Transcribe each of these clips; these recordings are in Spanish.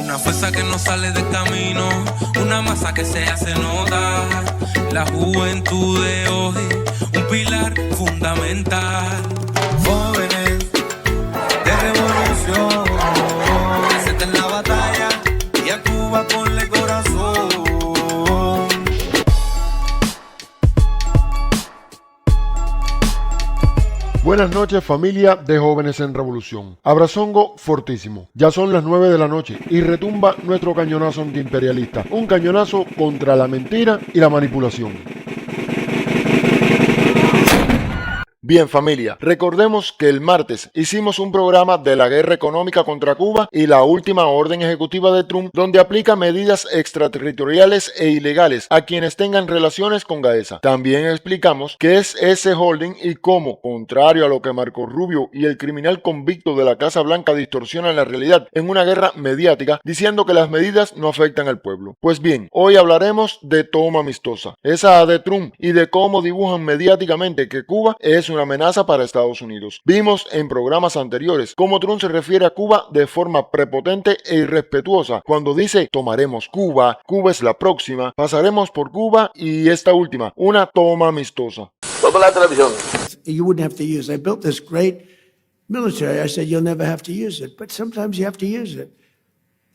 Una fuerza que no sale del camino, una masa que se hace notar. La juventud de hoy, un pilar fundamental. Jóvenes de revolución, presente en la batalla y a Cuba ponle corazón. Buenas noches, familia de Jóvenes en Revolución. Abrazongo fortísimo. Ya son las 9 de la noche y retumba nuestro cañonazo antiimperialista. Un cañonazo contra la mentira y la manipulación. Bien, familia, recordemos que el martes hicimos un programa de la guerra económica contra Cuba y la última orden ejecutiva de Trump, donde aplica medidas extraterritoriales e ilegales a quienes tengan relaciones con Gaesa. También explicamos qué es ese holding y cómo, contrario a lo que Marco Rubio y el criminal convicto de la Casa Blanca distorsionan la realidad en una guerra mediática, diciendo que las medidas no afectan al pueblo. Pues bien, hoy hablaremos de toma amistosa, esa de Trump, y de cómo dibujan mediáticamente que Cuba es una amenaza para Estados Unidos. Vimos en programas anteriores cómo Trump se refiere a Cuba de forma prepotente e irrespetuosa cuando dice tomaremos Cuba, Cuba es la próxima, pasaremos por Cuba y esta última, una toma amistosa. Toda la televisión. You wouldn't have to use it. I built this great military. I said you'll never have to use it, but sometimes you have to use it.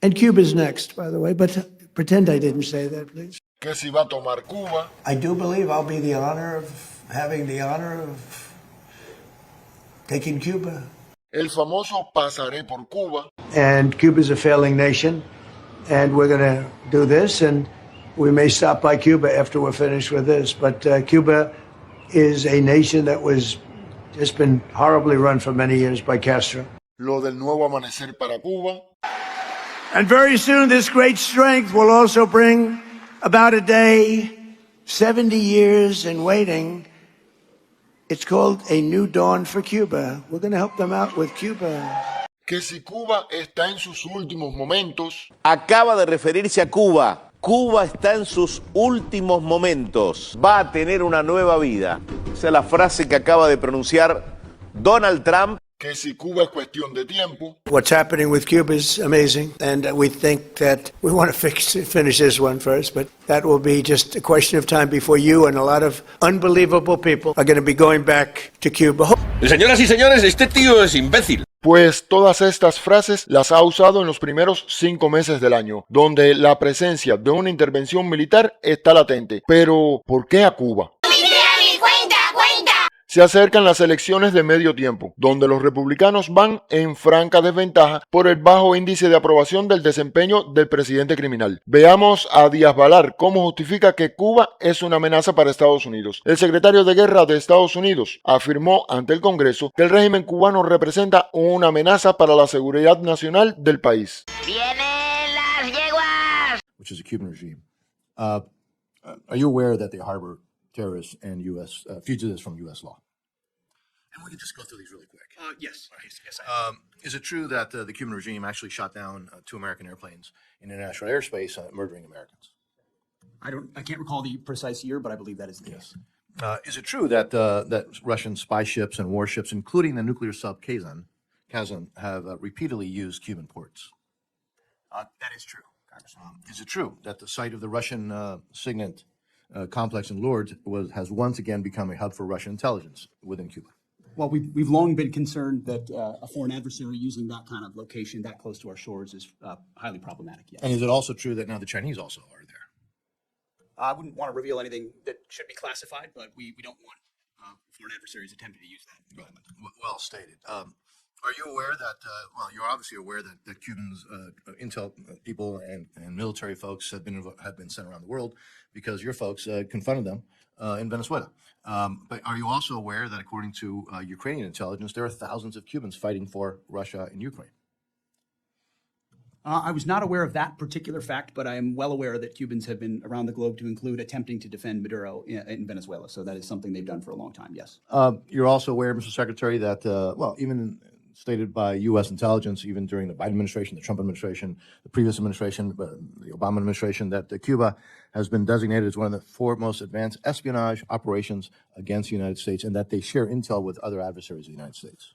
And Cuba's next, by the way, but pretend I didn't say that, please. Que si va a tomar Cuba. I do believe I'll be having the honor of taking Cuba. El famoso pasaré por Cuba. And Cuba's a failing nation, and we're going to do this, and we may stop by Cuba after we're finished with this, but Cuba is a nation that was just been horribly run for many years by Castro. Lo del nuevo amanecer para Cuba. And very soon this great strength will also bring about a day, 70 years in waiting. It's called A New Dawn for Cuba. We're going to help them out with Cuba. Que si Cuba está en sus últimos momentos. Acaba de referirse a Cuba. Cuba está en sus últimos momentos. Va a tener una nueva vida. Esa es la frase que acaba de pronunciar Donald Trump. Que si Cuba es cuestión de tiempo. What's happening with Cuba is amazing, and we think that we want to finish this one first, but that will be just a question of time before you and a lot of unbelievable people are going to be going back to Cuba. Señoras y señores, este tío es imbécil. Pues todas estas frases las ha usado en los primeros 5 meses del año, donde la presencia de una intervención militar está latente. Pero, ¿por qué a Cuba? Se acercan las elecciones de medio tiempo, donde los republicanos van en franca desventaja por el bajo índice de aprobación del desempeño del presidente criminal. Veamos a Díaz Balart cómo justifica que Cuba es una amenaza para Estados Unidos. El secretario de Guerra de Estados Unidos afirmó ante el Congreso que el régimen cubano representa una amenaza para la seguridad nacional del país. ¡Vienen las yeguas! Which is a Cuban regime. Are you aware that they harbor terrorists and U.S. Fugitives from U.S. law? And we can just go through these really quick. Yes. Is it true that the Cuban regime actually shot down 2 American airplanes in international airspace, murdering Americans? I can't recall the precise year, but I believe that is the case. Is it true that that Russian spy ships and warships, including the nuclear sub Kazan, have repeatedly used Cuban ports? That is true, Congressman. Is it true that the site of the Russian Signet complex in Lourdes has once again become a hub for Russian intelligence within Cuba? Well, we've long been concerned that a foreign adversary using that kind of location that close to our shores is highly problematic, yes. And is it also true that now the Chinese also are there? I wouldn't want to reveal anything that should be classified, but we don't want foreign adversaries attempting to use that. Well stated. Are you aware that, you're obviously aware that Cubans, intel people and military folks have been sent around the world because your folks confronted them in Venezuela. But are you also aware that according to Ukrainian intelligence, there are thousands of Cubans fighting for Russia in Ukraine? I was not aware of that particular fact, but I am well aware that Cubans have been around the globe to include attempting to defend Maduro in Venezuela. So that is something they've done for a long time, yes. You're also aware, Mr. Secretary, that, even stated by U.S. intelligence, even during the Biden administration, the Trump administration, the previous administration, the Obama administration, that Cuba has been designated as one of the 4 most advanced espionage operations against the United States, and that they share intel with other adversaries of the United States.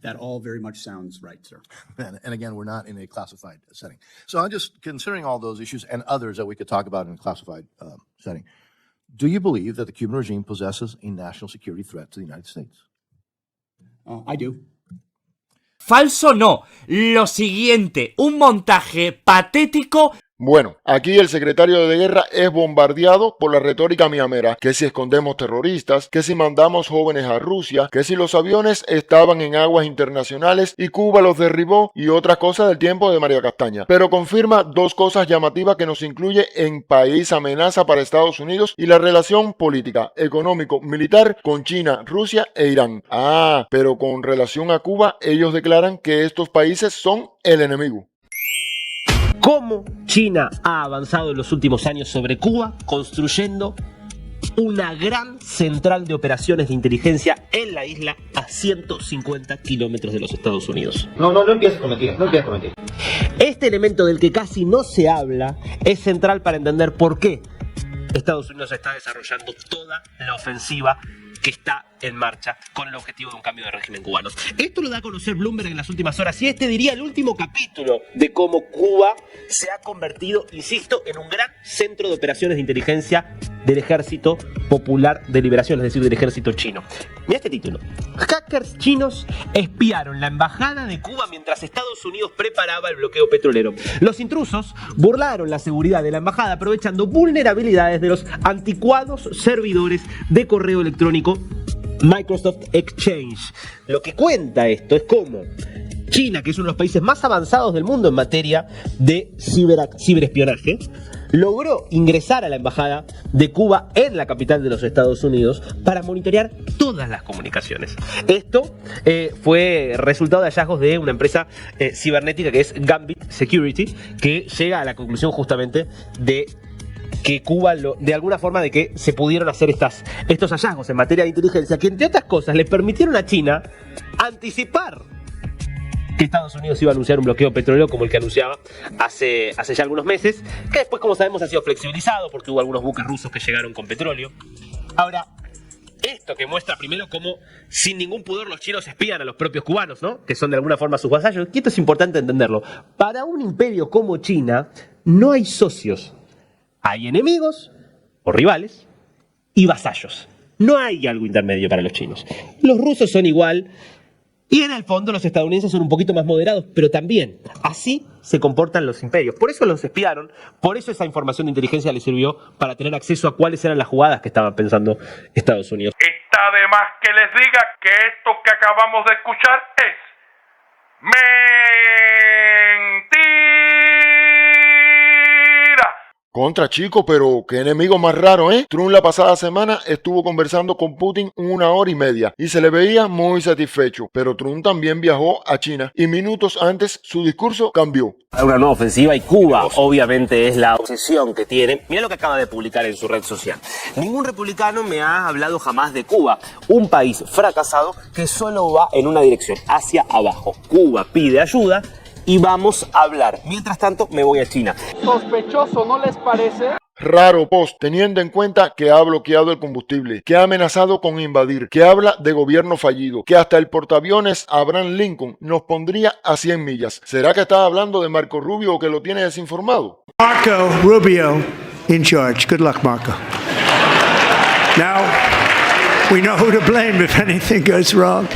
That all very much sounds right, sir. And again, we're not in a classified setting. So I'm just considering all those issues and others that we could talk about in a classified setting. Do you believe that the Cuban regime possesses a national security threat to the United States? I do. Falso no. Lo siguiente, un montaje patético. Bueno, aquí el secretario de guerra es bombardeado por la retórica miamera, que si escondemos terroristas, que si mandamos jóvenes a Rusia, que si los aviones estaban en aguas internacionales y Cuba los derribó y otras cosas del tiempo de María Castaña. Pero confirma dos cosas llamativas que nos incluye en país amenaza para Estados Unidos y la relación política, económico, militar con China, Rusia e Irán. Ah, pero con relación a Cuba, ellos declaran que estos países son el enemigo. ¿Cómo China ha avanzado en los últimos años sobre Cuba, construyendo una gran central de operaciones de inteligencia en la isla a 150 kilómetros de los Estados Unidos? No empieces con mentiras, no empieces con mentiras. Este elemento del que casi no se habla es central para entender por qué Estados Unidos está desarrollando toda la ofensiva que está en marcha con el objetivo de un cambio de régimen cubano. Esto lo da a conocer Bloomberg en las últimas horas y este diría el último capítulo de cómo Cuba se ha convertido, insisto, en un gran centro de operaciones de inteligencia del Ejército Popular de Liberación, es decir, del ejército chino. Mira este título. Hackers chinos espiaron la embajada de Cuba mientras Estados Unidos preparaba el bloqueo petrolero. Los intrusos burlaron la seguridad de la embajada aprovechando vulnerabilidades de los anticuados servidores de correo electrónico Microsoft Exchange. Lo que cuenta esto es cómo China, que es uno de los países más avanzados del mundo en materia de ciberespionaje, logró ingresar a la embajada de Cuba en la capital de los Estados Unidos para monitorear todas las comunicaciones. Esto fue resultado de hallazgos de una empresa cibernética que es Gambit Security, que llega a la conclusión justamente de que Cuba, de alguna forma, de que se pudieron hacer estos hallazgos en materia de inteligencia, que entre otras cosas le permitieron a China anticipar que Estados Unidos iba a anunciar un bloqueo petrolero como el que anunciaba hace ya algunos meses, que después, como sabemos, ha sido flexibilizado porque hubo algunos buques rusos que llegaron con petróleo. Ahora, esto que muestra primero cómo sin ningún pudor los chinos espían a los propios cubanos, ¿no? Que son de alguna forma sus vasallos, y esto es importante entenderlo. Para un imperio como China no hay socios, hay enemigos o rivales y vasallos. No hay algo intermedio para los chinos. Los rusos son igual. Y en el fondo los estadounidenses son un poquito más moderados, pero también así se comportan los imperios. Por eso los espiaron, por eso esa información de inteligencia les sirvió para tener acceso a cuáles eran las jugadas que estaban pensando Estados Unidos. Está de más que les diga que esto que acabamos de escuchar es mentira. Contra, chico, pero qué enemigo más raro, ¿eh? Trump la pasada semana estuvo conversando con Putin 1 hora y media y se le veía muy satisfecho, pero Trump también viajó a China y minutos antes su discurso cambió. Una nueva ofensiva y Cuba obviamente es la obsesión que tiene. Mira lo que acaba de publicar en su red social. Ningún republicano me ha hablado jamás de Cuba, un país fracasado que solo va en una dirección, hacia abajo. Cuba pide ayuda y vamos a hablar. Mientras tanto, me voy a China. Sospechoso, ¿no les parece? Raro post, teniendo en cuenta que ha bloqueado el combustible, que ha amenazado con invadir, que habla de gobierno fallido, que hasta el portaaviones Abraham Lincoln nos pondría a 100 millas. ¿Será que está hablando de Marco Rubio o que lo tiene desinformado? Marco Rubio in charge. Good luck, Marco. Now, we know who to blame if anything goes wrong.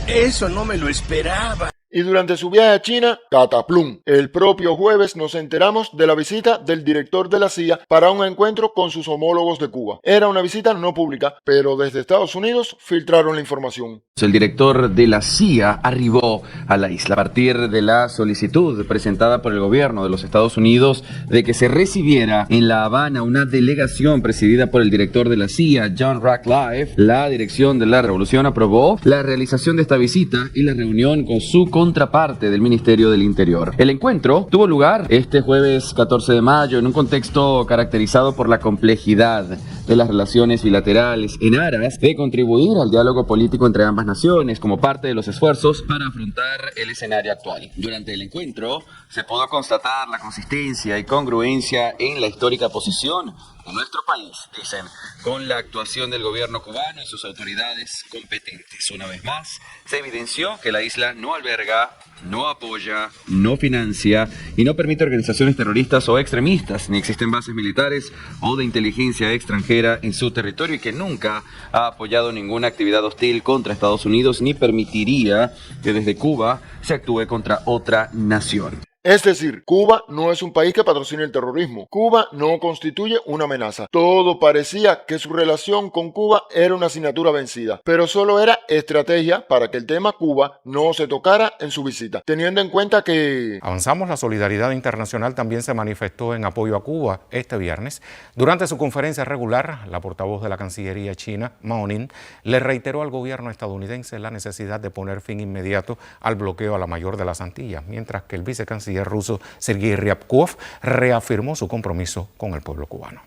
Eso no me lo esperaba. Y durante su viaje a China, cataplum. El propio jueves nos enteramos de la visita del director de la CIA para un encuentro con sus homólogos de Cuba. Era una visita no pública, pero desde Estados Unidos filtraron la información. El director de la CIA arribó a la isla a partir de la solicitud presentada por el gobierno de los Estados Unidos de que se recibiera en La Habana una delegación presidida por el director de la CIA, John Ratcliffe. La dirección de la revolución aprobó la realización de esta visita y la reunión con su contraparte del Ministerio del Interior. El encuentro tuvo lugar este jueves 14 de mayo en un contexto caracterizado por la complejidad de las relaciones bilaterales en aras de contribuir al diálogo político entre ambas naciones como parte de los esfuerzos para afrontar el escenario actual. Durante el encuentro se pudo constatar la consistencia y congruencia en la histórica posición en nuestro país, dicen, con la actuación del gobierno cubano y sus autoridades competentes. Una vez más, se evidenció que la isla no alberga, no apoya, no financia y no permite organizaciones terroristas o extremistas, ni existen bases militares o de inteligencia extranjera en su territorio y que nunca ha apoyado ninguna actividad hostil contra Estados Unidos ni permitiría que desde Cuba se actúe contra otra nación. Es decir, Cuba no es un país que patrocine el terrorismo. Cuba no constituye una amenaza. Todo parecía que su relación con Cuba era una asignatura vencida, pero solo era estrategia para que el tema Cuba no se tocara en su visita, teniendo en cuenta que... Avanzamos, la solidaridad internacional también se manifestó en apoyo a Cuba este viernes. Durante su conferencia regular, la portavoz de la Cancillería china, Mao Ning, le reiteró al gobierno estadounidense la necesidad de poner fin inmediato al bloqueo a la mayor de las Antillas, mientras que el vicecanciller ruso Sergei Ryabkov reafirmó su compromiso con el pueblo cubano.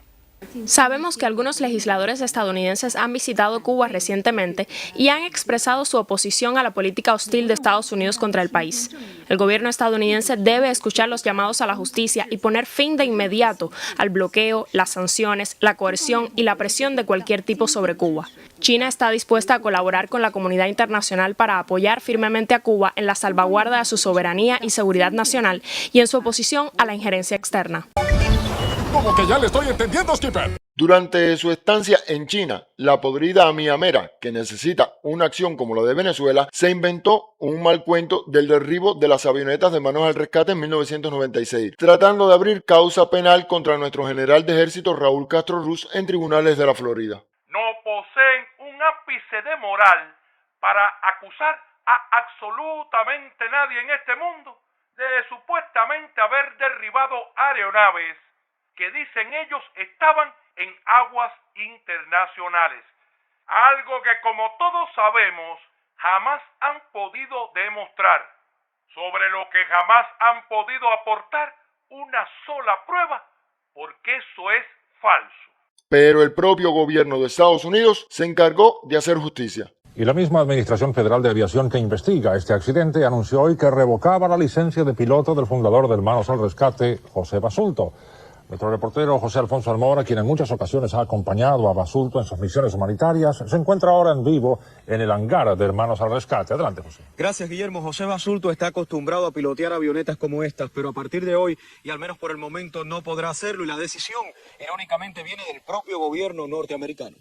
Sabemos que algunos legisladores estadounidenses han visitado Cuba recientemente y han expresado su oposición a la política hostil de Estados Unidos contra el país. El gobierno estadounidense debe escuchar los llamados a la justicia y poner fin de inmediato al bloqueo, las sanciones, la coerción y la presión de cualquier tipo sobre Cuba. China está dispuesta a colaborar con la comunidad internacional para apoyar firmemente a Cuba en la salvaguarda de su soberanía y seguridad nacional y en su oposición a la injerencia externa. Como que ya le estoy entendiendo, Skipper. Durante su estancia en China, la podrida miamera, que necesita una acción como la de Venezuela, se inventó un mal cuento del derribo de las avionetas de Manos al Rescate en 1996, tratando de abrir causa penal contra nuestro general de ejército Raúl Castro Ruz en tribunales de la Florida. No poseen un ápice de moral para acusar a absolutamente nadie en este mundo de supuestamente haber derribado aeronaves que dicen ellos estaban en aguas internacionales. Algo que, como todos sabemos, jamás han podido demostrar, sobre lo que jamás han podido aportar una sola prueba, porque eso es falso. Pero el propio gobierno de Estados Unidos se encargó de hacer justicia. Y la misma Administración Federal de Aviación que investiga este accidente anunció hoy que revocaba la licencia de piloto del fundador del Manos al Rescate, José Basulto. Nuestro reportero José Alfonso Almora, quien en muchas ocasiones ha acompañado a Basulto en sus misiones humanitarias, se encuentra ahora en vivo en el hangar de Hermanos al Rescate. Adelante, José. Gracias, Guillermo. José Basulto está acostumbrado a pilotear avionetas como estas, pero a partir de hoy, y al menos por el momento, no podrá hacerlo. Y la decisión, irónicamente, viene del propio gobierno norteamericano.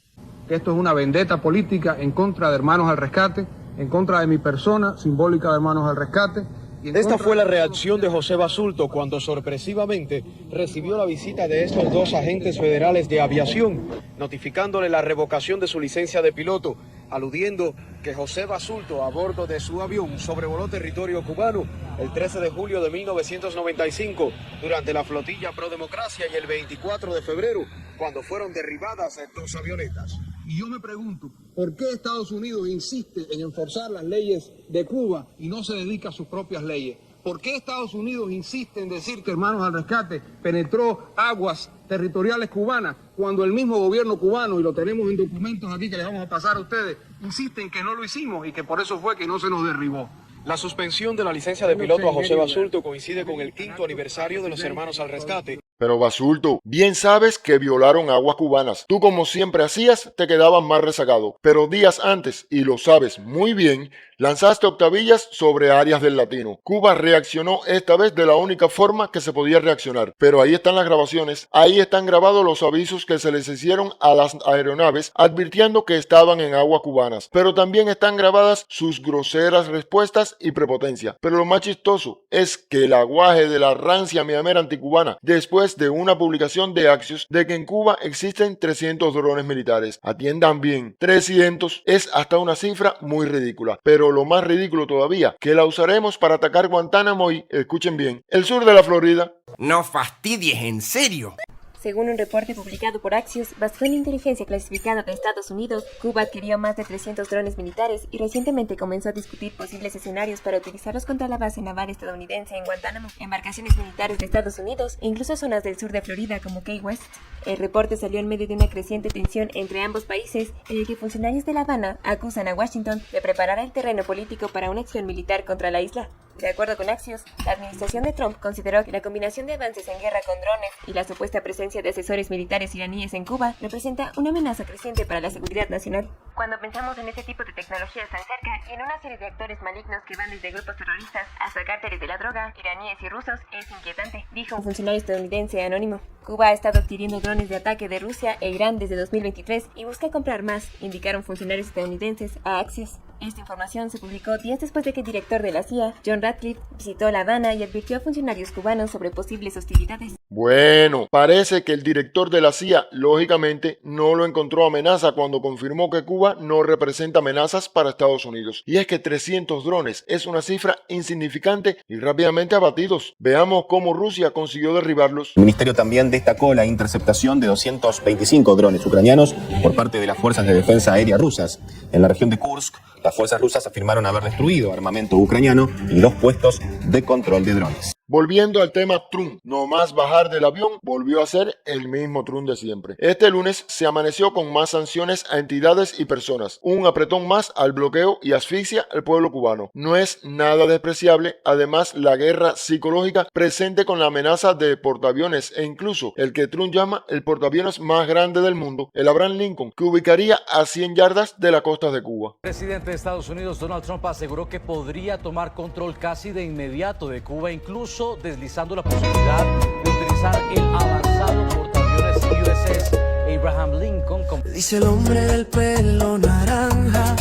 Esto es una vendetta política en contra de Hermanos al Rescate, en contra de mi persona simbólica de Hermanos al Rescate. Esta fue la reacción de José Basulto cuando sorpresivamente recibió la visita de estos dos agentes federales de aviación, notificándole la revocación de su licencia de piloto, aludiendo que José Basulto, a bordo de su avión, sobrevoló territorio cubano el 13 de julio de 1995 durante la flotilla Pro Democracia y el 24 de febrero, cuando fueron derribadas dos avionetas. Y yo me pregunto, ¿por qué Estados Unidos insiste en enforzar las leyes de Cuba y no se dedica a sus propias leyes? ¿Por qué Estados Unidos insiste en decir que Hermanos al Rescate penetró aguas territoriales cubanas cuando el mismo gobierno cubano, y lo tenemos en documentos aquí que les vamos a pasar a ustedes, insiste en que no lo hicimos y que por eso fue que no se nos derribó? La suspensión de la licencia de piloto a José Basulto coincide con el 5º aniversario de los Hermanos al Rescate. Pero Basulto, bien sabes que violaron aguas cubanas. Tú, como siempre hacías, te quedabas más rezagado. Pero días antes, y lo sabes muy bien, lanzaste octavillas sobre áreas del Latino. Cuba reaccionó esta vez de la única forma que se podía reaccionar. Pero ahí están las grabaciones. Ahí están grabados los avisos que se les hicieron a las aeronaves advirtiendo que estaban en aguas cubanas. Pero también están grabadas sus groseras respuestas y prepotencia. Pero lo más chistoso es que el aguaje de la rancia miamera anticubana, después de una publicación de Axios de que en Cuba existen 300 drones militares. Atiendan bien, 300 es hasta una cifra muy ridícula, pero lo más ridículo todavía, que la usaremos para atacar Guantánamo y, escuchen bien, el sur de la Florida. No fastidies, en serio. Según un reporte publicado por Axios, basado en inteligencia clasificada de Estados Unidos, Cuba adquirió más de 300 drones militares y recientemente comenzó a discutir posibles escenarios para utilizarlos contra la base naval estadounidense en Guantánamo, embarcaciones militares de Estados Unidos e incluso zonas del sur de Florida como Key West. El reporte salió en medio de una creciente tensión entre ambos países, en el que funcionarios de La Habana acusan a Washington de preparar el terreno político para una acción militar contra la isla. De acuerdo con Axios, la administración de Trump consideró que la combinación de avances en guerra con drones y la supuesta presencia de asesores militares iraníes en Cuba representa una amenaza creciente para la seguridad nacional. Cuando pensamos en este tipo de tecnologías tan cerca y en una serie de actores malignos que van desde grupos terroristas hasta cárteles de la droga, iraníes y rusos, es inquietante, dijo un funcionario estadounidense anónimo. Cuba ha estado adquiriendo drones de ataque de Rusia e Irán desde 2023 y busca comprar más, indicaron funcionarios estadounidenses a Axios. Esta información se publicó días después de que el director de la CIA, John Ratcliffe, visitó La Habana y advirtió a funcionarios cubanos sobre posibles hostilidades. Bueno, parece que el director de la CIA, lógicamente, no lo encontró amenaza cuando confirmó que Cuba no representa amenazas para Estados Unidos. Y es que 300 drones es una cifra insignificante y rápidamente abatidos. Veamos cómo Rusia consiguió derribarlos. El ministerio también destacó la interceptación de 225 drones ucranianos por parte de las fuerzas de defensa aérea rusas. En la región de Kursk, las fuerzas rusas afirmaron haber destruido armamento ucraniano y 2 puestos de control de drones. Volviendo al tema Trump, no más bajar del avión, volvió a ser el mismo Trump de siempre. Este lunes se amaneció con más sanciones a entidades y personas, un apretón más al bloqueo y asfixia al pueblo cubano. No es nada despreciable, además la guerra psicológica presente con la amenaza de portaaviones e incluso el que Trump llama el portaaviones más grande del mundo, el Abraham Lincoln, que ubicaría a 100 yardas de la costa de Cuba. El presidente de Estados Unidos, Donald Trump, aseguró que podría tomar control casi de inmediato de Cuba, incluso deslizando la posibilidad de utilizar el avanzado portaaviones USS Abraham Lincoln. Dice el hombre del pelo naranja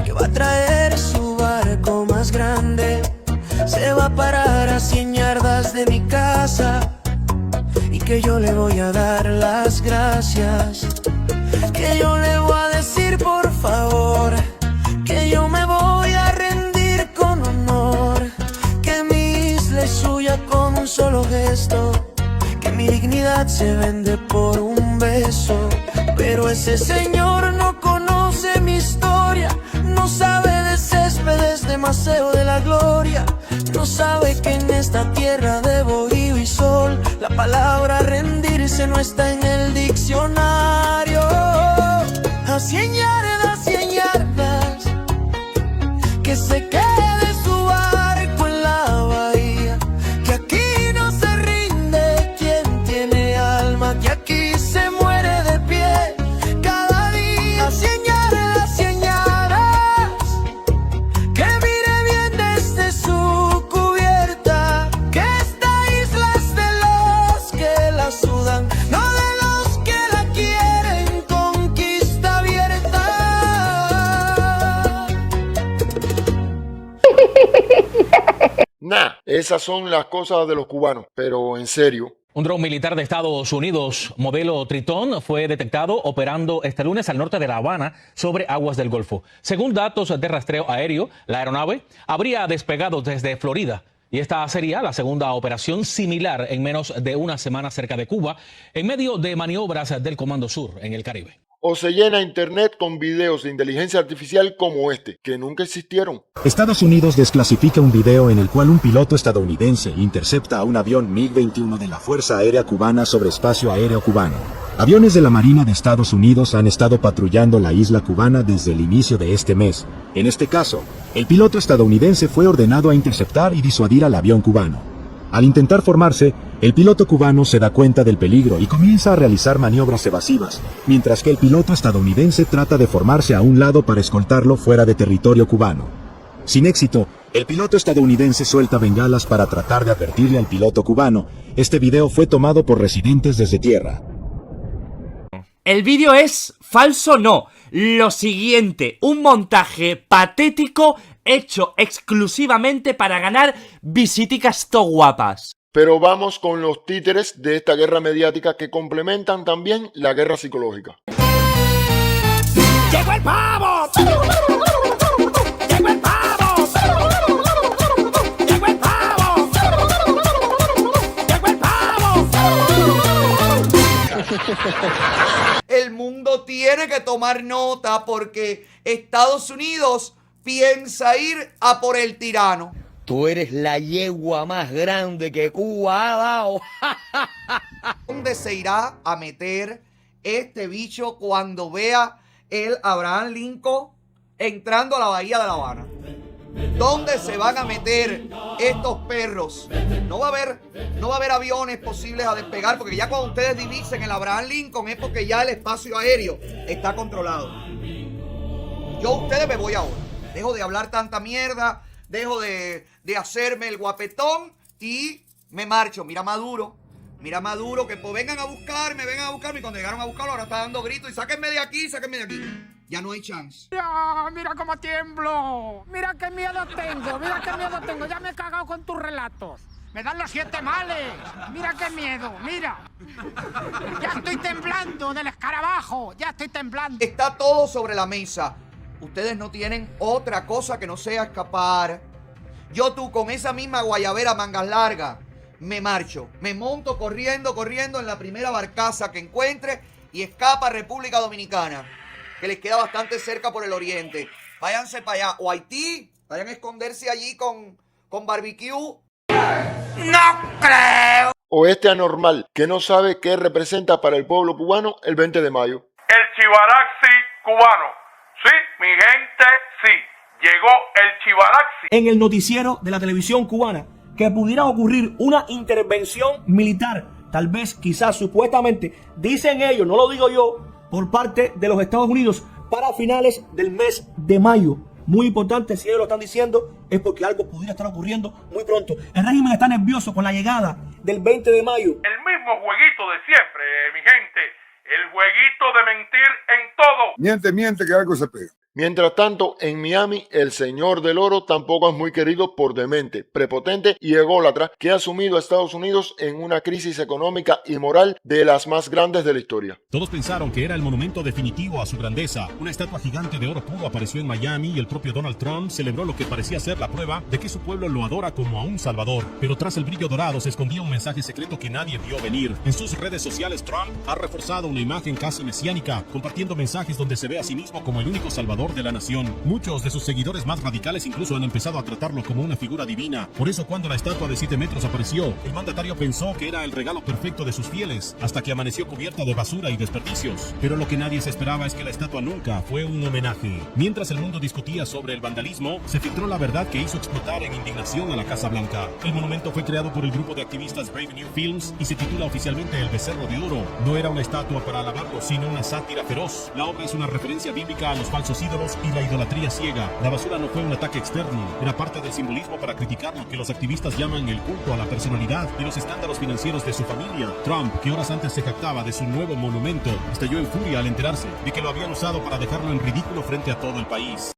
que va a traer su barco más grande, se va a parar a 100 yardas de mi casa y que yo le voy a dar las gracias, que yo le voy a decir por favor que yo me voy a rendir con honor, que mi isla es suya con un solo gesto, que mi dignidad se vende por un beso. Pero ese señor no conoce mi historia, no sabe de céspedes, de maceo de la gloria, no sabe que en esta tierra de bohío y sol la palabra rendirse no está en el diccionario. A 100 yardas, que se quede su barco en la bahía, que aquí no se rinde quien tiene alma, que aquí se muere de pie cada día. A 100 yardas, que mire bien desde su cubierta, que esta isla es de los que la sudan, no de los que la quieren conquista abierta. Nah, esas son las cosas de los cubanos, pero en serio. Un dron militar de Estados Unidos, modelo Tritón, fue detectado operando este lunes al norte de La Habana, sobre aguas del Golfo. Según datos de rastreo aéreo, la aeronave habría despegado desde Florida. Y esta sería la segunda operación similar en menos de una semana cerca de Cuba, en medio de maniobras del Comando Sur en el Caribe. O se llena internet con videos de inteligencia artificial como este, que nunca existieron. Estados Unidos desclasifica un video en el cual un piloto estadounidense intercepta a un avión MiG-21 de la Fuerza Aérea Cubana sobre espacio aéreo cubano. Aviones de la Marina de Estados Unidos han estado patrullando la isla cubana desde el inicio de este mes. En este caso, el piloto estadounidense fue ordenado a interceptar y disuadir al avión cubano. Al intentar formarse, el piloto cubano se da cuenta del peligro y comienza a realizar maniobras evasivas, mientras que el piloto estadounidense trata de formarse a un lado para escoltarlo fuera de territorio cubano. Sin éxito, el piloto estadounidense suelta bengalas para tratar de advertirle al piloto cubano. Este video fue tomado por residentes desde tierra. El vídeo es falso, no. Lo siguiente, un montaje patético hecho exclusivamente para ganar visiticas to guapas. Pero vamos con los títeres de esta guerra mediática que complementan también la guerra psicológica. ¡Llegó el pavo! ¡Llegó el pavo! ¡Llegó el pavo! ¡Llegó el pavo! El mundo tiene que tomar nota porque Estados Unidos piensa ir a por el tirano. Tú eres la yegua más grande que Cuba ha dado. ¿Dónde se irá a meter este bicho cuando vea el Abraham Lincoln entrando a la bahía de La Habana? ¿Dónde se van a meter estos perros? No va a haber aviones posibles a despegar, porque ya cuando ustedes divisen el Abraham Lincoln es porque ya el espacio aéreo está controlado. Yo a ustedes me voy ahora. Dejo de hablar tanta mierda, dejo de hacerme el guapetón y me marcho. Mira Maduro, que pues vengan a buscarme, y cuando llegaron a buscarlo ahora está dando gritos y sáquenme de aquí. Ya no hay chance. Mira cómo tiemblo. Mira qué miedo tengo. Ya me he cagado con tus relatos. Me dan los 7 males. Mira qué miedo, mira. Ya estoy temblando del escarabajo. Está todo sobre la mesa. Ustedes no tienen otra cosa que no sea escapar. Tú con esa misma guayabera mangas largas me marcho. Me monto corriendo en la primera barcaza que encuentre y escapa a República Dominicana, que les queda bastante cerca por el oriente. Váyanse para allá. O Haití, vayan a esconderse allí con barbecue. ¡No creo! O este anormal que no sabe qué representa para el pueblo cubano el 20 de mayo. El Chivaraxi cubano. Sí, mi gente, sí. Llegó el Chivaraxi. En el noticiero de la televisión cubana, que pudiera ocurrir una intervención militar, tal vez, quizás, supuestamente, dicen ellos, no lo digo yo, por parte de los Estados Unidos para finales del mes de mayo. Muy importante, si ellos lo están diciendo, es porque algo pudiera estar ocurriendo muy pronto. El régimen está nervioso con la llegada del 20 de mayo. El mismo jueguito de siempre, mi gente. El jueguito de mentir en todo. Miente, que algo se pega. Mientras tanto, en Miami, el señor del oro tampoco es muy querido por demente, prepotente y ególatra que ha sumido a Estados Unidos en una crisis económica y moral de las más grandes de la historia. Todos pensaron que era el monumento definitivo a su grandeza. Una estatua gigante de oro puro apareció en Miami y el propio Donald Trump celebró lo que parecía ser la prueba de que su pueblo lo adora como a un salvador. Pero tras el brillo dorado se escondía un mensaje secreto que nadie vio venir. En sus redes sociales, Trump ha reforzado una imagen casi mesiánica, compartiendo mensajes donde se ve a sí mismo como el único salvador de la nación. Muchos de sus seguidores más radicales incluso han empezado a tratarlo como una figura divina. Por eso, cuando la estatua de 7 metros apareció, el mandatario pensó que era el regalo perfecto de sus fieles, hasta que amaneció cubierta de basura y desperdicios. Pero lo que nadie se esperaba es que la estatua nunca fue un homenaje. Mientras el mundo discutía sobre el vandalismo, se filtró la verdad que hizo explotar en indignación a la Casa Blanca. El monumento fue creado por el grupo de activistas Brave New Films y se titula oficialmente El Becerro de Oro. No era una estatua para alabarlo, sino una sátira feroz. La obra es una referencia bíblica a los falsos ídolos y la idolatría ciega. La basura no fue un ataque externo, era parte del simbolismo para criticar lo que los activistas llaman el culto a la personalidad y los escándalos financieros de su familia. Trump, que horas antes se jactaba de su nuevo monumento, estalló en furia al enterarse de que lo habían usado para dejarlo en ridículo frente a todo el país.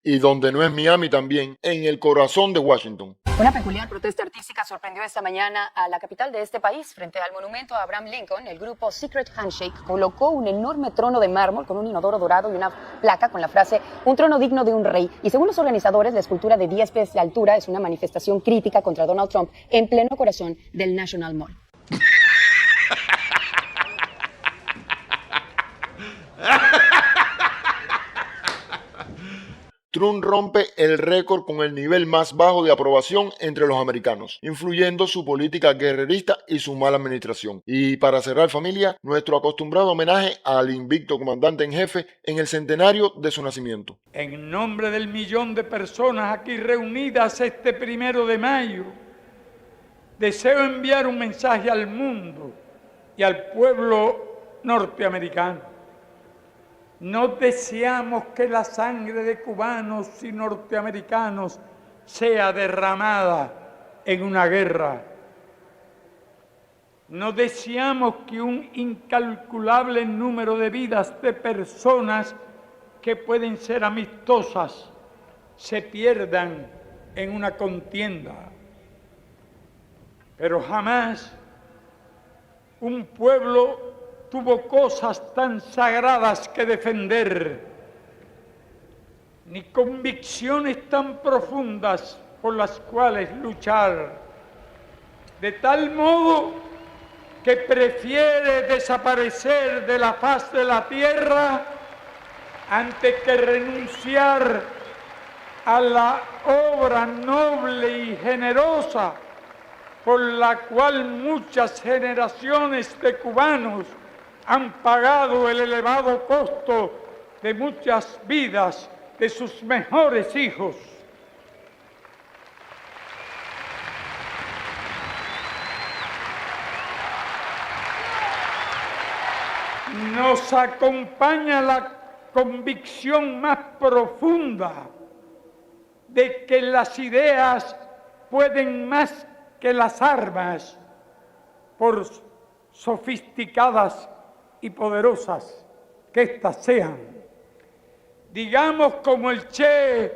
Y donde no es Miami también, en el corazón de Washington. Una peculiar protesta artística sorprendió esta mañana a la capital de este país. Frente al monumento a Abraham Lincoln, el grupo Secret Handshake colocó un enorme trono de mármol con un inodoro dorado y una placa con la frase "Un trono digno de un rey". Y según los organizadores, la escultura de 10 pies de altura es una manifestación crítica contra Donald Trump en pleno corazón del National Mall. Trump rompe el récord con el nivel más bajo de aprobación entre los americanos, influyendo su política guerrerista y su mala administración. Y para cerrar, familia, nuestro acostumbrado homenaje al invicto comandante en jefe en el centenario de su nacimiento. En nombre del 1.000.000 de personas aquí reunidas este 1 de mayo, deseo enviar un mensaje al mundo y al pueblo norteamericano. No deseamos que la sangre de cubanos y norteamericanos sea derramada en una guerra. No deseamos que un incalculable número de vidas de personas que pueden ser amistosas se pierdan en una contienda. Pero jamás un pueblo tuvo cosas tan sagradas que defender, ni convicciones tan profundas por las cuales luchar, de tal modo que prefiere desaparecer de la faz de la tierra antes que renunciar a la obra noble y generosa por la cual muchas generaciones de cubanos han pagado el elevado costo de muchas vidas de sus mejores hijos. Nos acompaña la convicción más profunda de que las ideas pueden más que las armas, por sofisticadas y poderosas que éstas sean. Digamos como el Che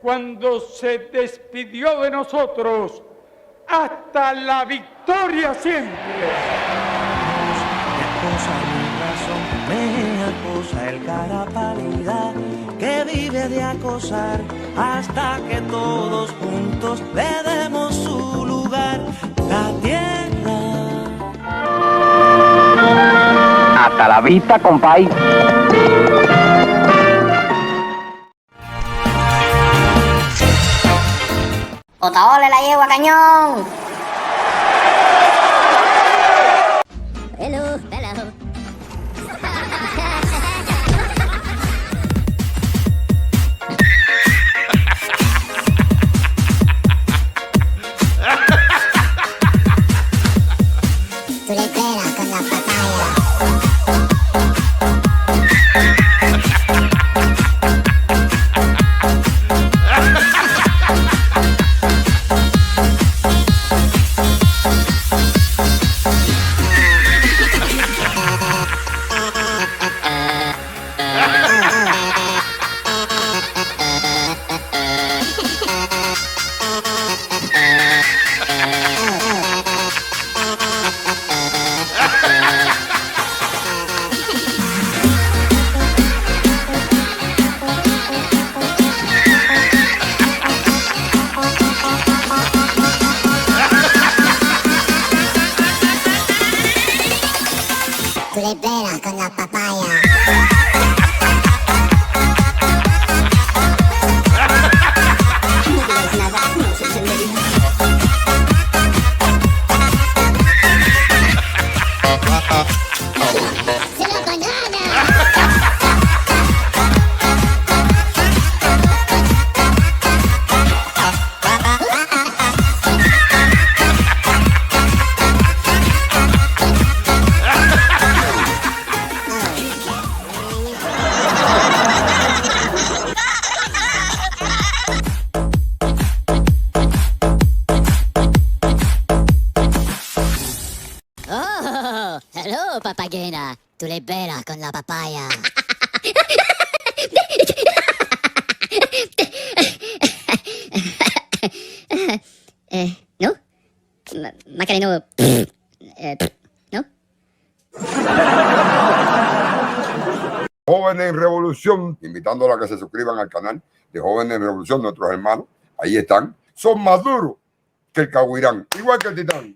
cuando se despidió de nosotros, hasta la victoria siempre. Me acosa el cara pálida que vive de acosar hasta que todos juntos le demos su lugar. La tierra. Hasta la vista, compay. Otaole la yegua cañón. Hello, hello. Tú le pegas con la papaya. Tú le pegas con la papaya. Oh, hello, papagena. Tú le pegas con la papaya. ¿No? Macareno. ¿No? Jóvenes en Revolución, invitándolos a que se suscriban al canal de Jóvenes en Revolución, nuestros hermanos, ahí están, son más duros que el Cahuirán, igual que el Titán.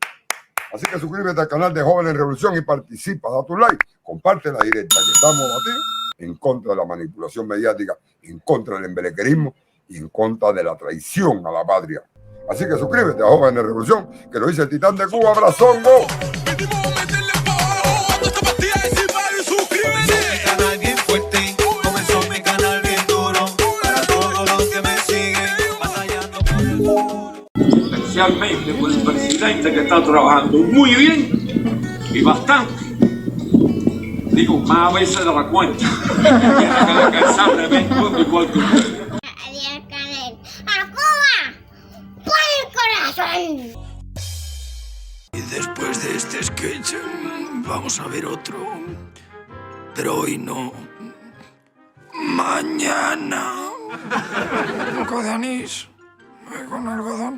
Así que suscríbete al canal de Jóvenes en Revolución y participa, da tu like, comparte la directa, que estamos batidos en contra de la manipulación mediática, en contra del embelequerismo y en contra de la traición a la patria. Así que suscríbete a Jóvenes en Revolución, que lo dice el Titán de Cuba, Brazongo. Especialmente por el presidente que está trabajando muy bien y bastante. Digo, más a veces de la cuenta. Tiene que descansar de vez en cuando igual que usted. Adiós, Canel. ¡A Cuba! ¡Por el corazón! Y después de este sketch vamos a ver otro. Pero hoy no. Mañana. Un poco de anís con algodón.